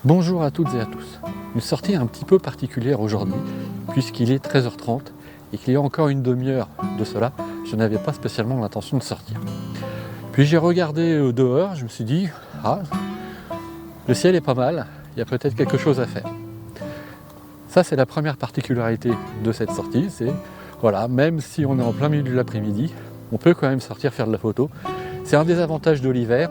Bonjour à toutes et à tous. Une sortie un petit peu particulière aujourd'hui, puisqu'il est 13h30 et qu'il y a encore une demi-heure de cela, je n'avais pas spécialement l'intention de sortir. Puis j'ai regardé dehors, je me suis dit, le ciel est pas mal, il y a peut-être quelque chose à faire. Ça, c'est la première particularité de cette sortie, c'est, voilà, même si on est en plein milieu de l'après-midi, on peut quand même sortir faire de la photo. C'est un des avantages de l'hiver,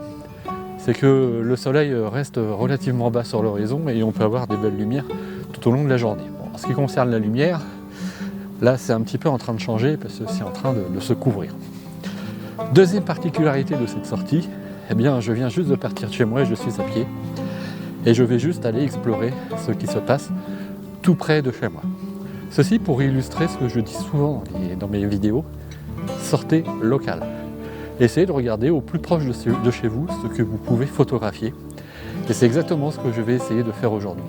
c'est que le soleil reste relativement bas sur l'horizon et on peut avoir des belles lumières tout au long de la journée. Bon, en ce qui concerne la lumière, là c'est un petit peu en train de changer parce que c'est en train de se couvrir. Deuxième particularité de cette sortie, eh bien je viens juste de partir de chez moi et je suis à pied. Et je vais juste aller explorer ce qui se passe tout près de chez moi. Ceci pour illustrer ce que je dis souvent dans mes vidéos, sortez local. Essayez de regarder au plus proche de chez vous ce que vous pouvez photographier. Et c'est exactement ce que je vais essayer de faire aujourd'hui.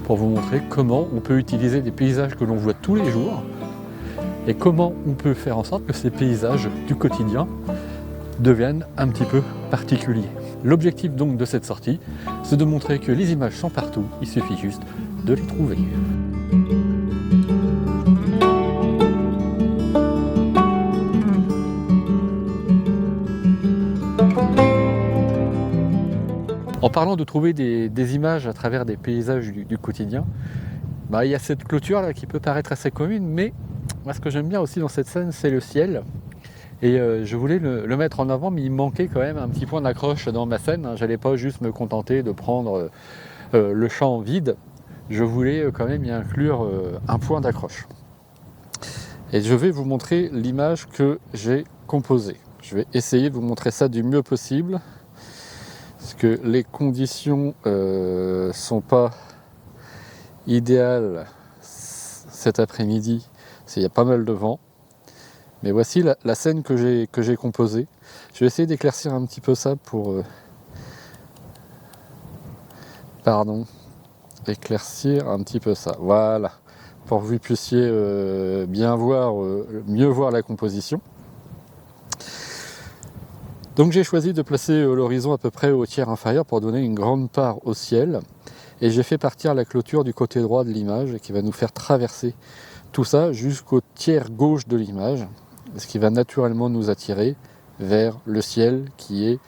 Pour vous montrer comment on peut utiliser des paysages que l'on voit tous les jours et comment on peut faire en sorte que ces paysages du quotidien deviennent un petit peu particuliers. L'objectif donc de cette sortie, c'est de montrer que les images sont partout, il suffit juste de les trouver. En parlant de trouver des images à travers des paysages du quotidien, il y a cette clôture là qui peut paraître assez commune, mais moi ce que j'aime bien aussi dans cette scène, c'est le ciel. Et je voulais le mettre en avant, mais il manquait quand même un petit point d'accroche dans ma scène. J'allais pas juste me contenter de prendre le champ vide, je voulais quand même y inclure un point d'accroche. Et je vais vous montrer l'image que j'ai composée. Je vais essayer de vous montrer ça du mieux possible, parce que les conditions sont pas idéales cet après-midi, il y a pas mal de vent. Mais voici la scène que j'ai composée. Je vais essayer d'éclaircir un petit peu ça pour... éclaircir un petit peu ça. Voilà, pour que vous puissiez bien voir, mieux voir la composition. Donc j'ai choisi de placer l'horizon à peu près au tiers inférieur pour donner une grande part au ciel. Et j'ai fait partir la clôture du côté droit de l'image qui va nous faire traverser tout ça jusqu'au tiers gauche de l'image, ce qui va naturellement nous attirer vers le ciel qui est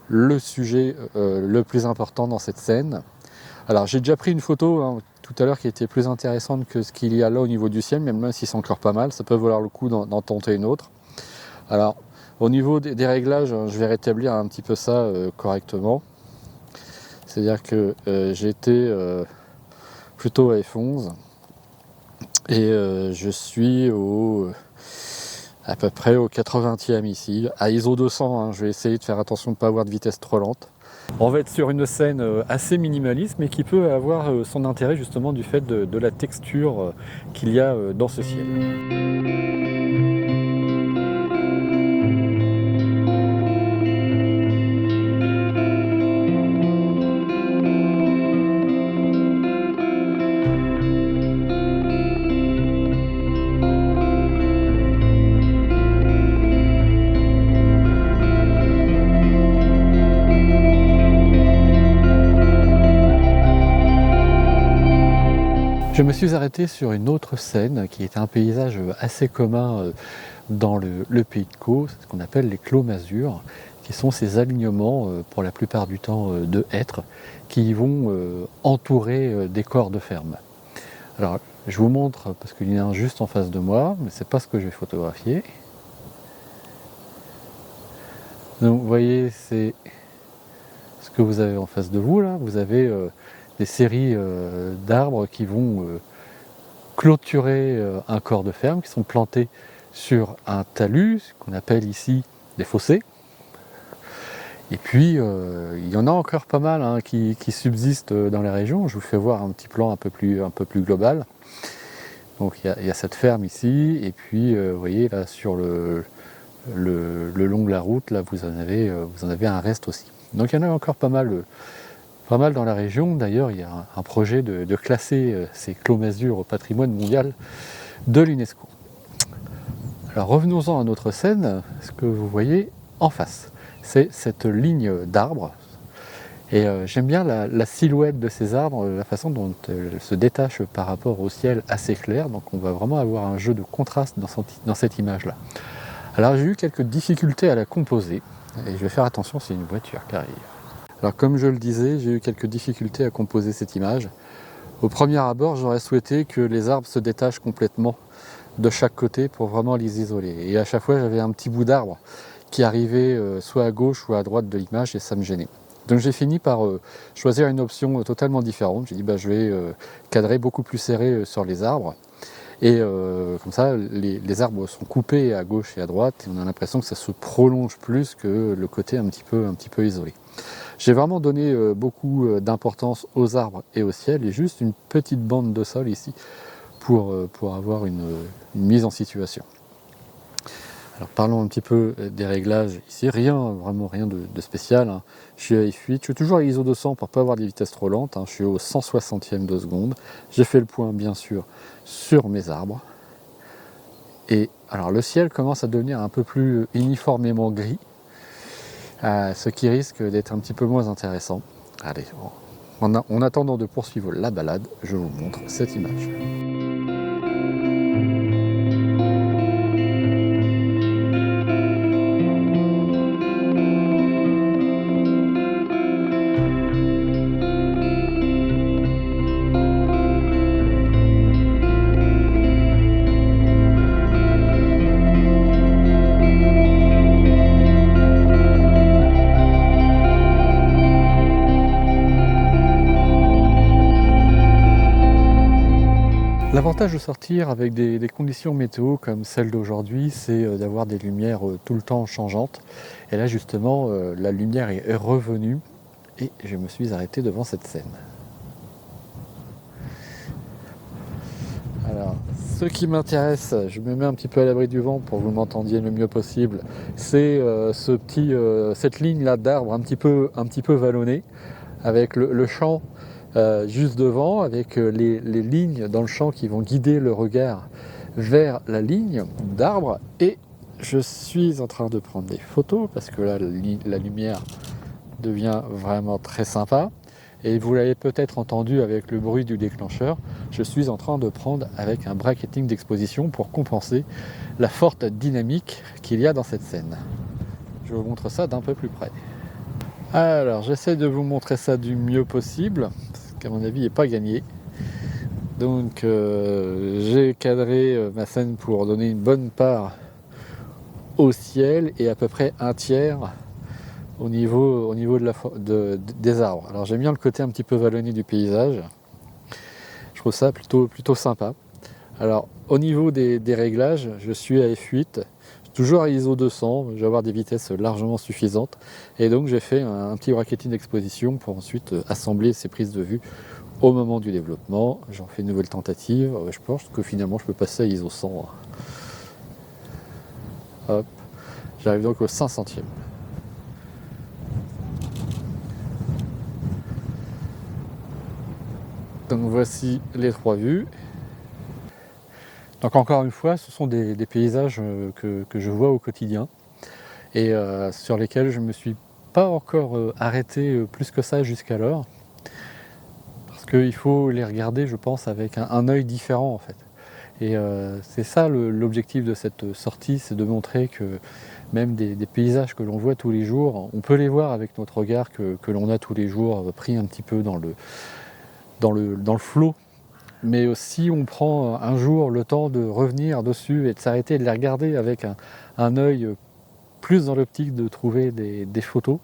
le sujet le plus important dans cette scène. Alors j'ai déjà pris une photo tout à l'heure qui était plus intéressante que ce qu'il y a là au niveau du ciel, même si c'est encore pas mal, ça peut valoir le coup d'en tenter une autre. Alors au niveau des réglages, je vais rétablir un petit peu ça correctement. C'est-à-dire que j'étais plutôt à F11 et je suis à peu près au 80e ici, à ISO 200, je vais essayer de faire attention de ne pas avoir de vitesse trop lente. On va être sur une scène assez minimaliste mais qui peut avoir son intérêt justement du fait de la texture qu'il y a dans ce ciel. Je me suis arrêté sur une autre scène qui est un paysage assez commun dans le Pays de Caux, ce qu'on appelle les clos masures, qui sont ces alignements, pour la plupart du temps de hêtres, qui vont entourer des corps de ferme. Alors je vous montre, parce qu'il y en a un juste en face de moi, mais c'est pas ce que je vais photographier. Donc vous voyez, c'est ce que vous avez en face de vous là, vous avez des séries d'arbres qui vont clôturer un corps de ferme, qui sont plantés sur un talus, ce qu'on appelle ici des fossés. Et puis il y en a encore pas mal qui subsistent dans la région. Je vous fais voir un petit plan un peu plus global. Donc il y a cette ferme ici, et puis vous voyez là sur le long de la route, là vous en avez un reste aussi. Donc il y en a encore pas mal dans la région. D'ailleurs, il y a un projet de classer ces clos masures au patrimoine mondial de l'UNESCO. Alors revenons-en à notre scène. Ce que vous voyez en face, c'est cette ligne d'arbres. Et j'aime bien la silhouette de ces arbres, la façon dont elles se détachent par rapport au ciel assez clair. Donc on va vraiment avoir un jeu de contraste dans cette image-là. Alors j'ai eu quelques difficultés à la composer, et je vais faire attention, c'est une voiture qui arrive. Alors comme je le disais, j'ai eu quelques difficultés à composer cette image. Au premier abord, j'aurais souhaité que les arbres se détachent complètement de chaque côté pour vraiment les isoler. Et à chaque fois, j'avais un petit bout d'arbre qui arrivait soit à gauche ou à droite de l'image et ça me gênait. Donc j'ai fini par choisir une option totalement différente. J'ai dit je vais cadrer beaucoup plus serré sur les arbres. Et comme ça, les arbres sont coupés à gauche et à droite et on a l'impression que ça se prolonge plus que le côté un petit peu isolé. J'ai vraiment donné beaucoup d'importance aux arbres et au ciel et juste une petite bande de sol ici pour avoir une mise en situation. Alors parlons un petit peu des réglages ici, vraiment rien de spécial. Hein. Je suis à f8, je suis toujours à ISO 200 pour ne pas avoir des vitesses trop lentes, hein. Je suis au 160e de seconde. J'ai fait le point bien sûr sur mes arbres. Et alors le ciel commence à devenir un peu plus uniformément gris, ce qui risque d'être un petit peu moins intéressant. Allez, en attendant de poursuivre la balade, je vous montre cette image. L'avantage de sortir avec des conditions météo comme celle d'aujourd'hui, c'est d'avoir des lumières tout le temps changeantes. Et là justement, la lumière est revenue et je me suis arrêté devant cette scène. Alors, ce qui m'intéresse, je me mets un petit peu à l'abri du vent pour que vous m'entendiez le mieux possible, c'est cette ligne là d'arbres un petit peu vallonnée avec le champ juste devant, avec les lignes dans le champ qui vont guider le regard vers la ligne d'arbre. Et je suis en train de prendre des photos parce que là la lumière devient vraiment très sympa. Et vous l'avez peut-être entendu avec le bruit du déclencheur, je suis en train de prendre avec un bracketing d'exposition pour compenser la forte dynamique qu'il y a dans cette scène. Je vous montre ça d'un peu plus près. Alors j'essaie de vous montrer ça du mieux possible, parce qu'à mon avis il n'est pas gagné. Donc j'ai cadré ma scène pour donner une bonne part au ciel et à peu près un tiers au niveau des arbres. Alors j'aime bien le côté un petit peu vallonné du paysage, je trouve ça plutôt sympa. Alors au niveau des réglages, je suis à f8, toujours à ISO 200, je vais avoir des vitesses largement suffisantes et donc j'ai fait un petit bracketing d'exposition pour ensuite assembler ces prises de vue au moment du développement. J'en fais une nouvelle tentative, je pense que finalement je peux passer à ISO 100. Hop, j'arrive donc au 500e. Donc voici les trois vues. Donc encore une fois, ce sont des paysages que je vois au quotidien et sur lesquels je ne me suis pas encore arrêté plus que ça jusqu'alors. Parce qu'il faut les regarder, je pense, avec un œil différent en fait. Et c'est ça l'objectif de cette sortie, c'est de montrer que même des paysages que l'on voit tous les jours, on peut les voir avec notre regard que l'on a tous les jours, pris un petit peu dans le flot. Mais aussi on prend un jour le temps de revenir dessus et de s'arrêter et de les regarder avec un œil plus dans l'optique de trouver des photos.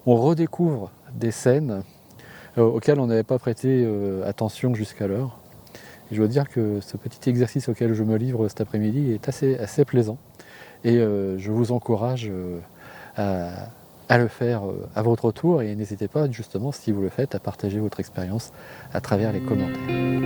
On redécouvre des scènes auxquelles on n'avait pas prêté attention jusqu'alors. Je dois dire que ce petit exercice auquel je me livre cet après-midi est assez plaisant et je vous encourage à le faire à votre tour et n'hésitez pas justement, si vous le faites, à partager votre expérience à travers les commentaires.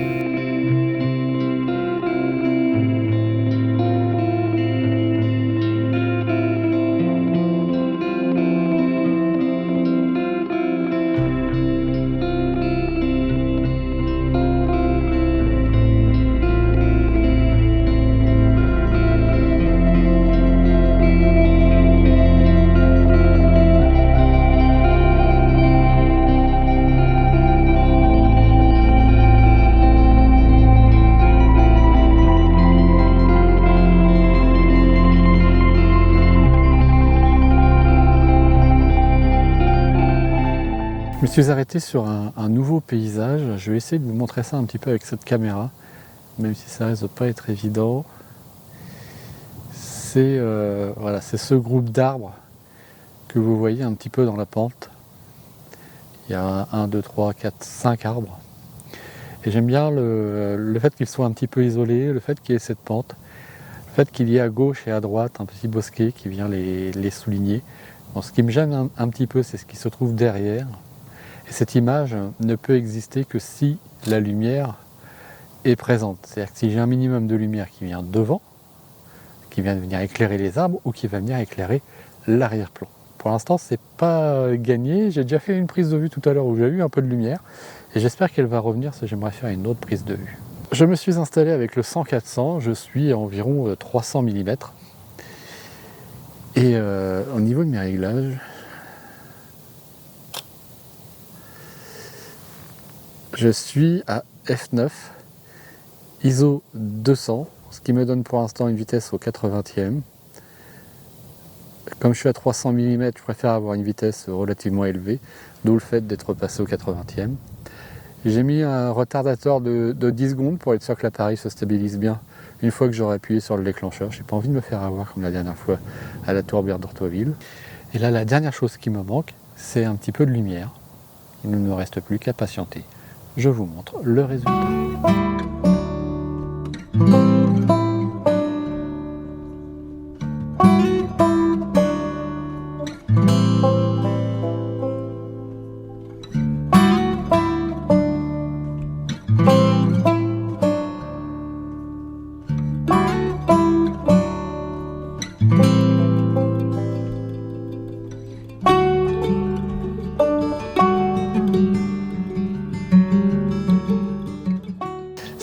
me suis arrêté sur un nouveau paysage. Je vais essayer de vous montrer ça un petit peu avec cette caméra, même si ça risque de pas être évident. C'est voilà, c'est ce groupe d'arbres que vous voyez un petit peu dans la pente. Il y a 1, 2, 3, 4, 5 arbres. Et j'aime bien le fait qu'ils soient un petit peu isolés, le fait qu'il y ait cette pente, le fait qu'il y ait à gauche et à droite un petit bosquet qui vient les souligner. Bon, ce qui me gêne un petit peu, c'est ce qui se trouve derrière. Et cette image ne peut exister que si la lumière est présente. C'est-à-dire que si j'ai un minimum de lumière qui vient devant, qui vient de venir éclairer les arbres ou qui va venir éclairer l'arrière-plan. Pour l'instant, c'est pas gagné. J'ai déjà fait une prise de vue tout à l'heure où j'ai eu un peu de lumière et j'espère qu'elle va revenir parce que j'aimerais faire une autre prise de vue. Je me suis installé avec le 100-400, je suis à environ 300 mm. Et au niveau de mes réglages, je suis à f9, ISO 200, ce qui me donne pour l'instant une vitesse au 80e. Comme je suis à 300 mm, je préfère avoir une vitesse relativement élevée, d'où le fait d'être passé au 80e. J'ai mis un retardateur de 10 secondes pour être sûr que l'appareil se stabilise bien une fois que j'aurai appuyé sur le déclencheur. J'ai pas envie de me faire avoir comme la dernière fois à la tourbière d'Orthoville. Et là, la dernière chose qui me manque, c'est un petit peu de lumière. Il ne me reste plus qu'à patienter. Je vous montre le résultat.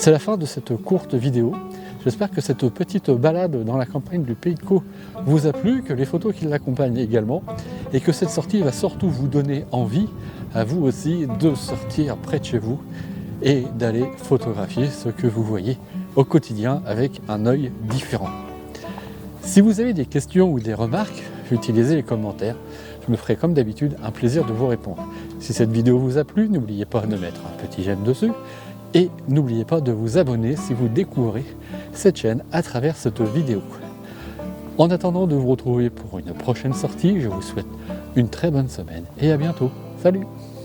C'est la fin de cette courte vidéo. J'espère que cette petite balade dans la campagne du Pays de Caux vous a plu, que les photos qui l'accompagnent également, et que cette sortie va surtout vous donner envie, à vous aussi, de sortir près de chez vous et d'aller photographier ce que vous voyez au quotidien avec un œil différent. Si vous avez des questions ou des remarques, utilisez les commentaires. Je me ferai comme d'habitude un plaisir de vous répondre. Si cette vidéo vous a plu, n'oubliez pas de mettre un petit j'aime dessus. Et n'oubliez pas de vous abonner si vous découvrez cette chaîne à travers cette vidéo. En attendant de vous retrouver pour une prochaine sortie, je vous souhaite une très bonne semaine et à bientôt. Salut!